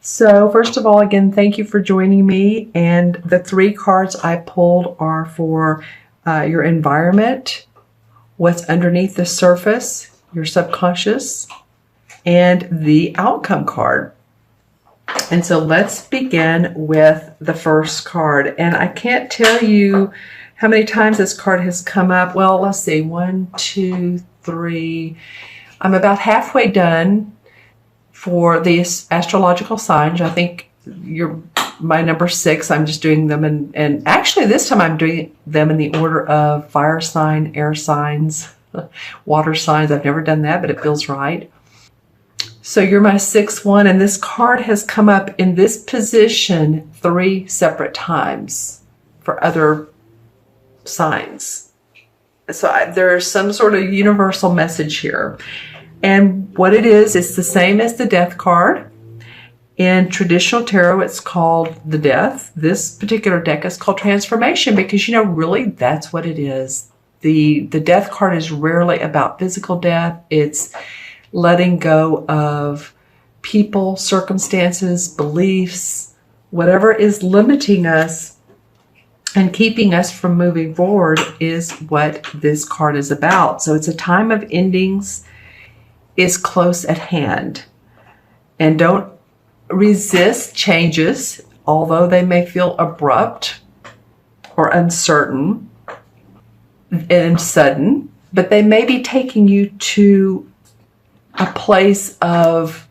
So first of all, again, thank you for joining me. And the 3 cards I pulled are for your environment, what's underneath the surface, your subconscious, and the outcome card. And so let's begin with the first card. And I can't tell you how many times this card has come up. Well, let's see, 1, 2, 3. I'm about halfway done for these astrological signs. I think you're my number 6. I'm just doing them and actually this time I'm doing them in the order of fire sign, air signs, water signs. I've never done that, but it feels right. So you're my 6th one, and this card has come up in this position 3 separate times for other signs. So there's some sort of universal message here. And what it is, it's the same as the death card. In traditional tarot, it's called the death. This particular deck is called transformation because, really that's what it is. The death card is rarely about physical death. It's letting go of people, circumstances, beliefs, whatever is limiting us and keeping us from moving forward is what this card is about. So it's a time of endings, is close at hand. And don't resist changes, although they may feel abrupt or uncertain and sudden, but they may be taking you to a place of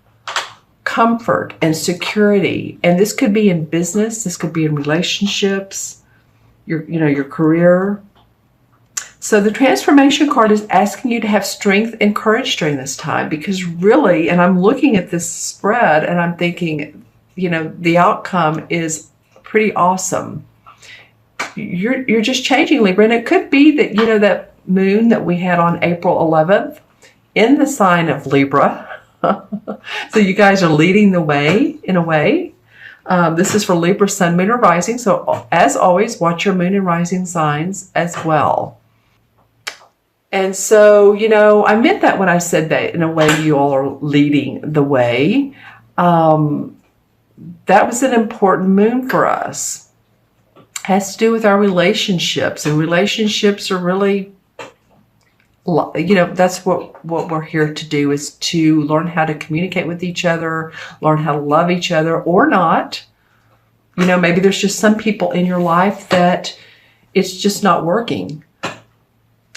comfort and security. And this could be in business, this could be in relationships, your career. So the transformation card is asking you to have strength and courage during this time, because really, and I'm looking at this spread and I'm thinking, the outcome is pretty awesome. You're just changing, Libra. And it could be that, that moon that we had on April 11th in the sign of Libra. So you guys are leading the way in a way. This is for Libra, sun, moon, or rising. So as always, watch your moon and rising signs as well. And so, I meant that when I said that in a way you all are leading the way. That was an important moon for us. Has to do with our relationships, and relationships are really, that's what we're here to do, is to learn how to communicate with each other, learn how to love each other or not. Maybe there's just some people in your life that it's just not working.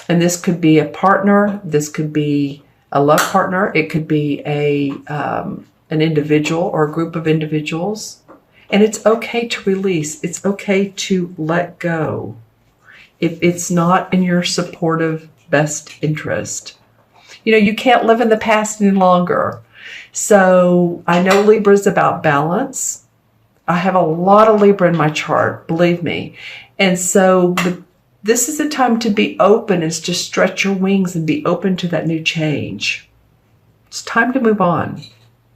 And this could be a partner, this could be a love partner, it could be an individual or a group of individuals. And it's okay to release. It's okay to let go if it's not in your supportive best interest. You can't live in the past any longer. So I know Libra is about balance. I have a lot of Libra in my chart, believe me. And so this is a time to be open, is to stretch your wings and be open to that new change. It's time to move on.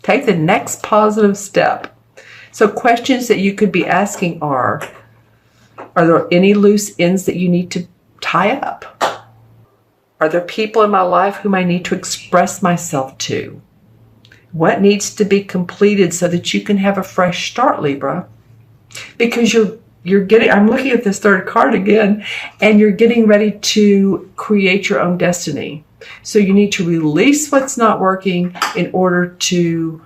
Take the next positive step. So questions that you could be asking are there any loose ends that you need to tie up? Are there people in my life whom I need to express myself to? What needs to be completed so that you can have a fresh start, Libra? Because I'm looking at this 3rd card again, and you're getting ready to create your own destiny. So you need to release what's not working in order to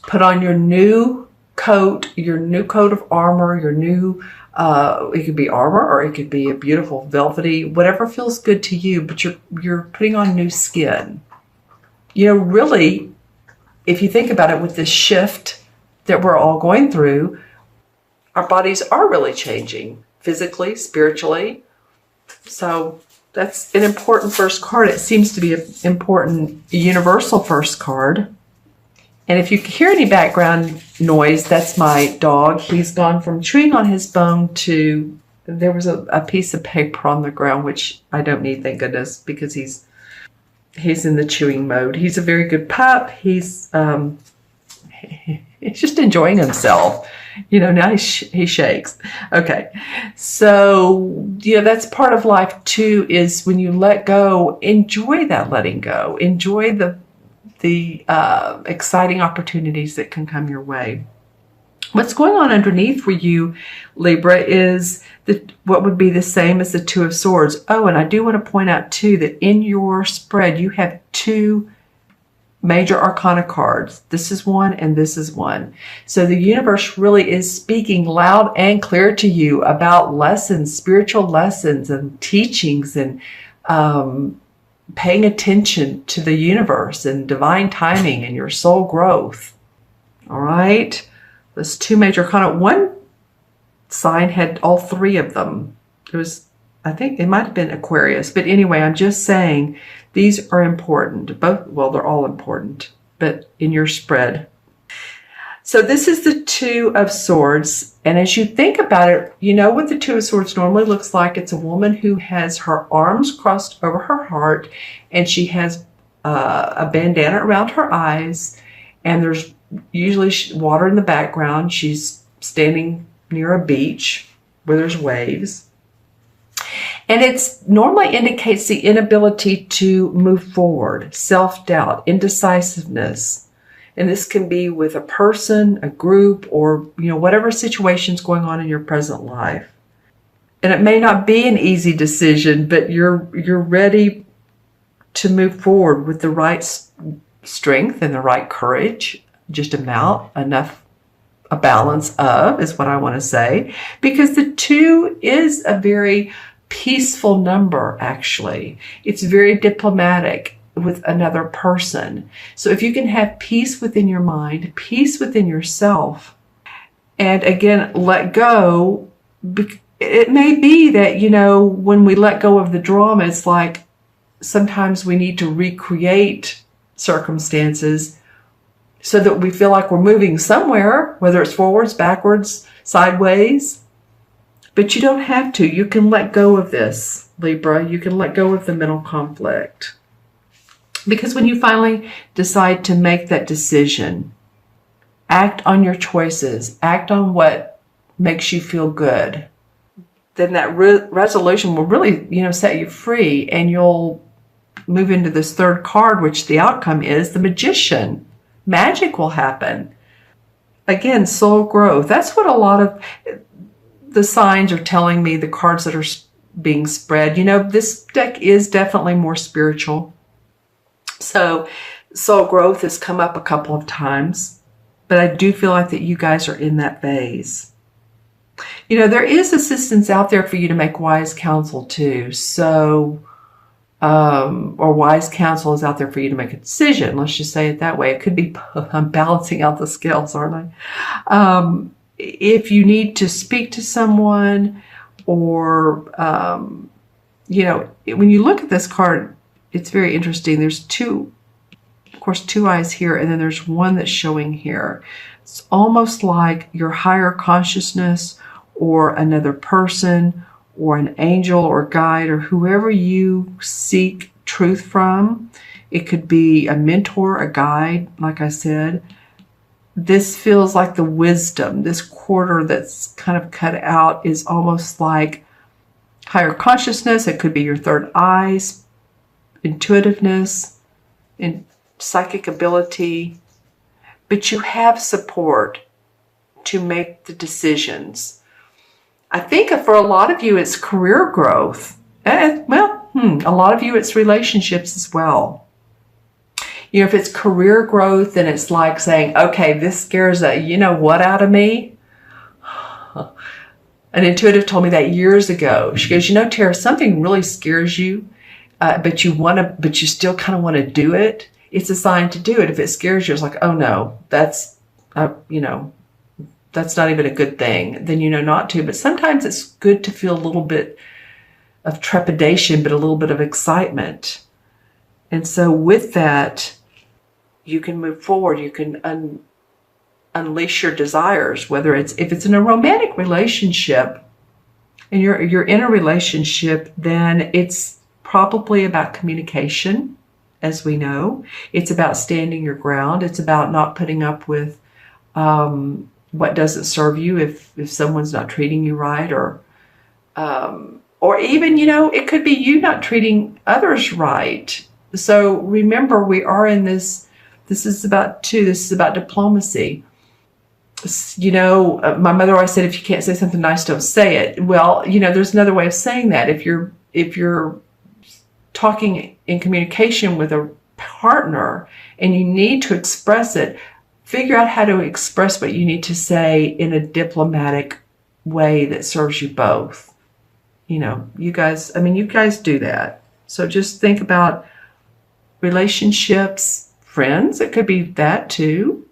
put on your new coat of armor, your new, it could be armor or it could be a beautiful velvety, whatever feels good to you, but you're putting on new skin. Really, if you think about it, with this shift that we're all going through, our bodies are really changing physically, spiritually. So that's an important first card. It seems to be an important universal first card. And if you hear any background noise, that's my dog. He's gone from chewing on his bone to, there was a piece of paper on the ground, which I don't need, thank goodness, because he's in the chewing mode. He's a very good pup. He's just enjoying himself. Now he shakes. Okay. So, that's part of life too, is when you let go, enjoy that letting go. Enjoy the the exciting opportunities that can come your way. What's going on underneath for you, Libra, is what would be the same as the Two of Swords. Oh, and I do want to point out too that in your spread you have two major arcana cards. This is one and this is one. So the universe really is speaking loud and clear to you about lessons, spiritual lessons and teachings, and paying attention to the universe and divine timing and your soul growth. All right. Those two major arcana. One sign had all three of them. It was, I think it might have been Aquarius. But anyway, I'm just saying these are important. Both, well, they're all important, but in your spread. So this is the Two of Swords. And as you think about it, you know what the Two of Swords normally looks like. It's a woman who has her arms crossed over her heart, and she has a bandana around her eyes, and there's usually water in the background. She's standing near a beach where there's waves. And it's normally indicates the inability to move forward, self-doubt, indecisiveness. And this can be with a person, a group, or whatever situation's going on in your present life. And it may not be an easy decision, but you're ready to move forward with the right strength and the right courage. Just enough, a balance of is what I want to say, because the two is a very peaceful number. Actually, it's very diplomatic with another person. So if you can have peace within your mind, peace within yourself, and again, let go. It may be that, when we let go of the drama, it's like sometimes we need to recreate circumstances so that we feel like we're moving somewhere, whether it's forwards, backwards, sideways. But you don't have to. You can let go of this, Libra. You can let go of the mental conflict. Because when you finally decide to make that decision, act on your choices, act on what makes you feel good, then that resolution will really, set you free, and you'll move into this third card, which the outcome is the Magician. Magic will happen. Again, soul growth. That's what a lot of the signs are telling me, the cards that are being spread. This deck is definitely more spiritual. So soul growth has come up a couple of times, but I do feel like that you guys are in that phase. There is assistance out there for you to make wise counsel too. So or wise counsel is out there for you to make a decision. Let's just say it that way. It could be, I'm balancing out the scales, aren't I? If you need to speak to someone, or, when you look at this card, it's very interesting. There's two eyes here, and then there's one that's showing here. It's almost like your higher consciousness, or another person, or an angel or guide, or whoever you seek truth from. It could be a mentor, a guide, like I said. This feels like the wisdom. This quarter that's kind of cut out is almost like higher consciousness. It could be your third eyes, intuitiveness, and psychic ability. But you have support to make the decisions. I think for a lot of you, it's career growth. A lot of you, it's relationships as well. If it's career growth, then it's like saying, okay, this scares what out of me? An intuitive told me that years ago. She goes, Tara, something really scares you, but you still kind of want to do it. It's a sign to do it. If it scares you, it's like, oh no, that's not even a good thing. Then not to. But sometimes it's good to feel a little bit of trepidation, but a little bit of excitement. And so with that, you can move forward. You can unleash your desires, if it's in a romantic relationship and you're in a relationship, then it's probably about communication, as we know. It's about standing your ground. It's about not putting up with what doesn't serve you if someone's not treating you right, or even, it could be you not treating others right. So remember, we are in this This is about two. This is about diplomacy. You know, my mother always said, if you can't say something nice, don't say it. Well, you know, there's another way of saying that. If you're talking in communication with a partner and you need to express it, figure out how to express what you need to say in a diplomatic way that serves you both. You know, you guys do that. So just think about relationships, friends. It could be that too.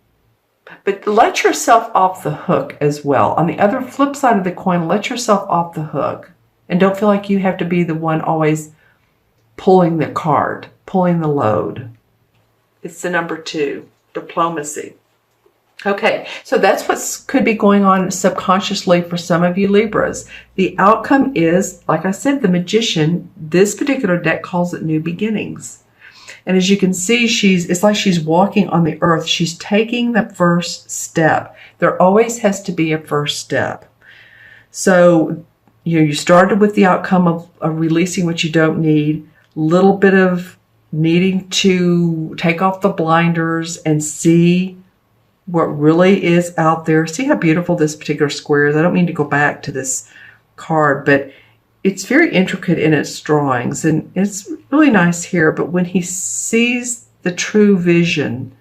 But let yourself off the hook as well. On the other flip side of the coin, let yourself off the hook. And don't feel like you have to be the one always pulling the card, pulling the load. It's the number 2, diplomacy. Okay, so that's what could be going on subconsciously for some of you Libras. The outcome is, like I said, the Magician. This particular deck calls it new beginnings. And as you can see, it's like she's walking on the earth. She's taking the first step. There always has to be a first step. So, you know, you started with the outcome of releasing what you don't need, little bit of needing to take off the blinders and see what really is out there. See how beautiful this particular square is? I don't mean to go back to this card, but it's very intricate in its drawings, and it's really nice here. But when he sees the true vision,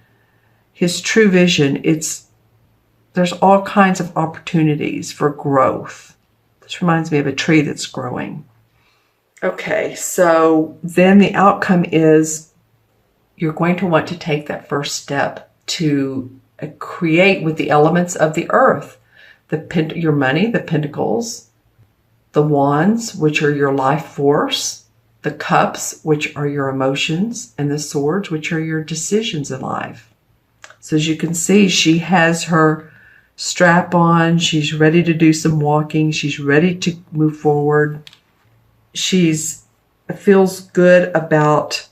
his true vision, there's all kinds of opportunities for growth. This reminds me of a tree that's growing. Okay, so then the outcome is you're going to want to take that first step to create with the elements of the earth, your money, the pentacles, the wands, which are your life force, the cups, which are your emotions, and the swords, which are your decisions in life. So as you can see, she has her strap on. She's ready to do some walking. She's ready to move forward. Feels good about...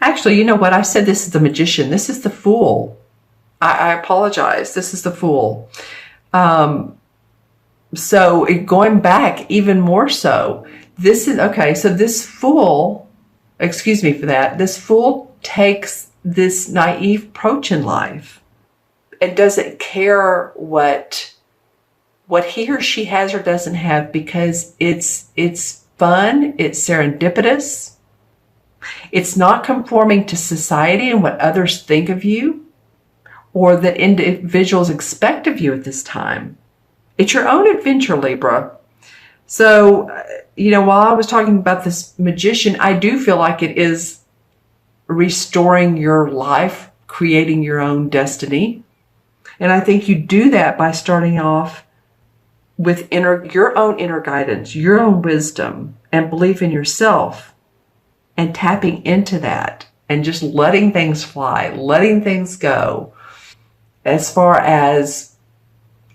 Actually, you know what? I said this is the Magician. This is the Fool. I apologize. This is the Fool. So going back even more so, this is, okay, so this Fool, excuse me for that, this Fool takes this naive approach in life and doesn't care what he or she has or doesn't have, because it's fun, it's serendipitous, it's not conforming to society and what others think of you or that individuals expect of you at this time. It's your own adventure, Libra. So, you know, while I was talking about this Magician, I do feel like it is restoring your life, creating your own destiny. And I think you do that by starting off with your own inner guidance, your own wisdom, and belief in yourself, and tapping into that and just letting things fly, letting things go, as far as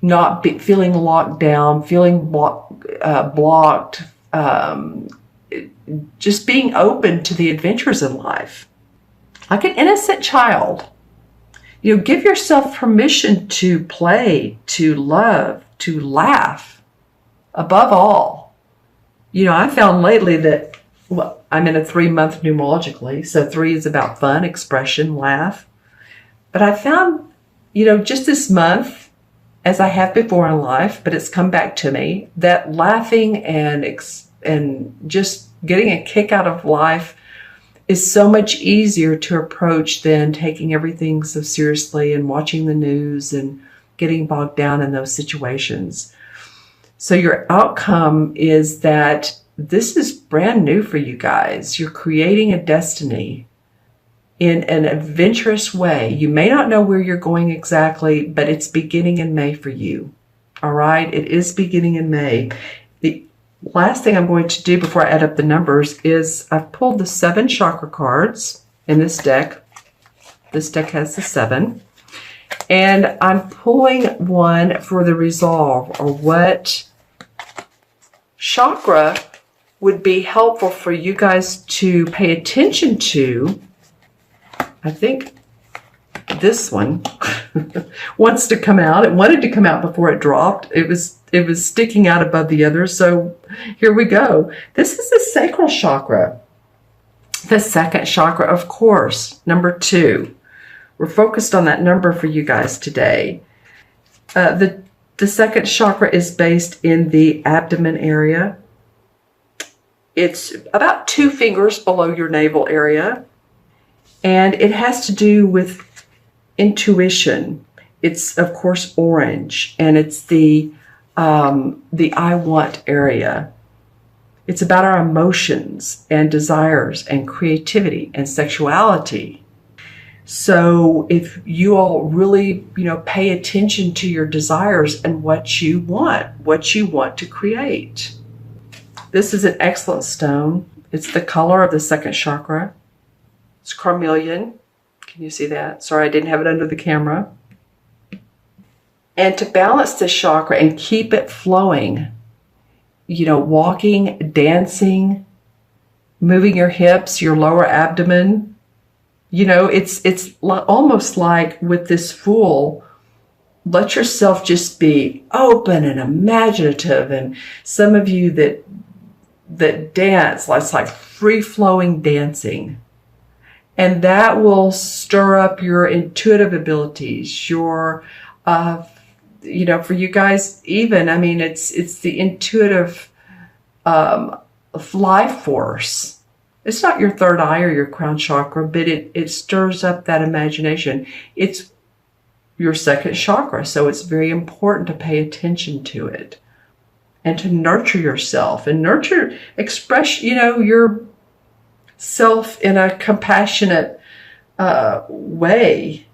not feeling locked down, feeling blocked, just being open to the adventures in life. Like an innocent child. You know, give yourself permission to play, to love, to laugh. Above all, you know, I found lately that, well, I'm in a 3-month numerologically, so 3 is about fun, expression, laugh. But I found, you know, just this month, as I have before in life, but it's come back to me, that laughing and just getting a kick out of life is so much easier to approach than taking everything so seriously and watching the news and getting bogged down in those situations. So your outcome is that this is brand new for you guys. You're creating a destiny in an adventurous way. You may not know where you're going exactly, but it's beginning in May for you. All right? It is beginning in May. The last thing I'm going to do before I add up the numbers is I've pulled the 7 chakra cards in this deck. This deck has the 7. And I'm pulling one for the resolve, or what chakra would be helpful for you guys to pay attention to. I think this one wants to come out. It wanted to come out before it dropped. It was sticking out above the others. So here we go. This is the sacral chakra. The second chakra, of course, number 2. We're focused on that number for you guys today. The second chakra is based in the abdomen area. It's about 2 fingers below your navel area. And it has to do with intuition. It's, of course, orange. And it's the I want area. It's about our emotions and desires and creativity and sexuality. So if you all really, pay attention to your desires and what you want to create. This is an excellent stone. It's the color of the second chakra. It's carnelian. Can you see that? Sorry, I didn't have it under the camera. And to balance this chakra and keep it flowing, walking, dancing, moving your hips, your lower abdomen, it's almost like with this Fool, let yourself just be open and imaginative. And some of you that dance, it's like free-flowing dancing. And that will stir up your intuitive abilities, your, for you guys even, it's the intuitive life force. It's not your third eye or your crown chakra, but it stirs up that imagination. It's your second chakra, so it's very important to pay attention to it and to nurture yourself and express, your self in a compassionate way.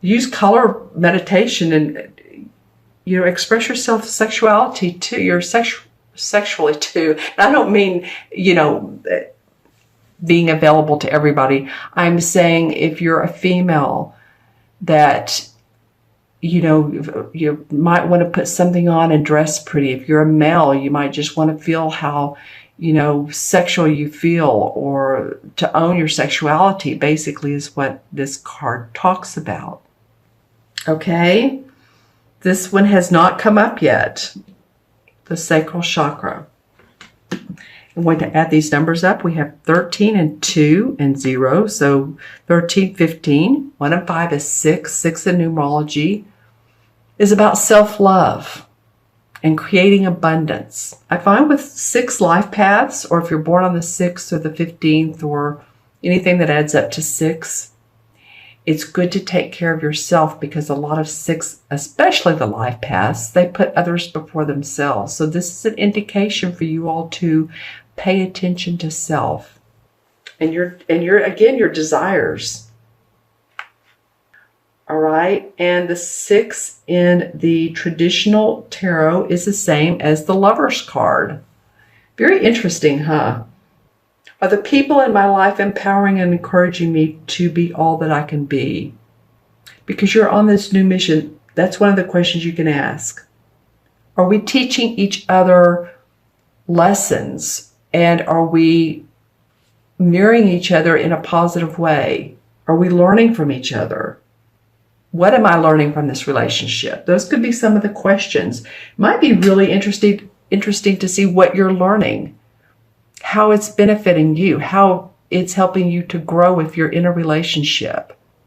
Use color meditation and, express yourself sexually too. And I don't mean, being available to everybody. I'm saying if you're a female that, you might want to put something on and dress pretty. If you're a male, you might just want to feel how, sexual you feel, or to own your sexuality, basically is what this card talks about. Okay? This one has not come up yet. The sacral chakra. I'm going to add these numbers up. We have 13 and 2 and 0. So 13, 15. 1 and 5 is 6. 6 in numerology is about self-love and creating abundance. I find with 6 life paths, or if you're born on the 6th or the 15th or anything that adds up to 6, it's good to take care of yourself, because a lot of 6, especially the life paths, they put others before themselves. So this is an indication for you all to pay attention to self and your desires. All right. And the 6 in the traditional tarot is the same as the Lover's card. Very interesting, huh? Are the people in my life empowering and encouraging me to be all that I can be? Because you're on this new mission. That's one of the questions you can ask. Are we teaching each other lessons? And are we mirroring each other in a positive way? Are we learning from each other? What am I learning from this relationship? Those could be some of the questions. Might be really interesting to see what you're learning, how it's benefiting you, how it's helping you to grow if you're in a relationship.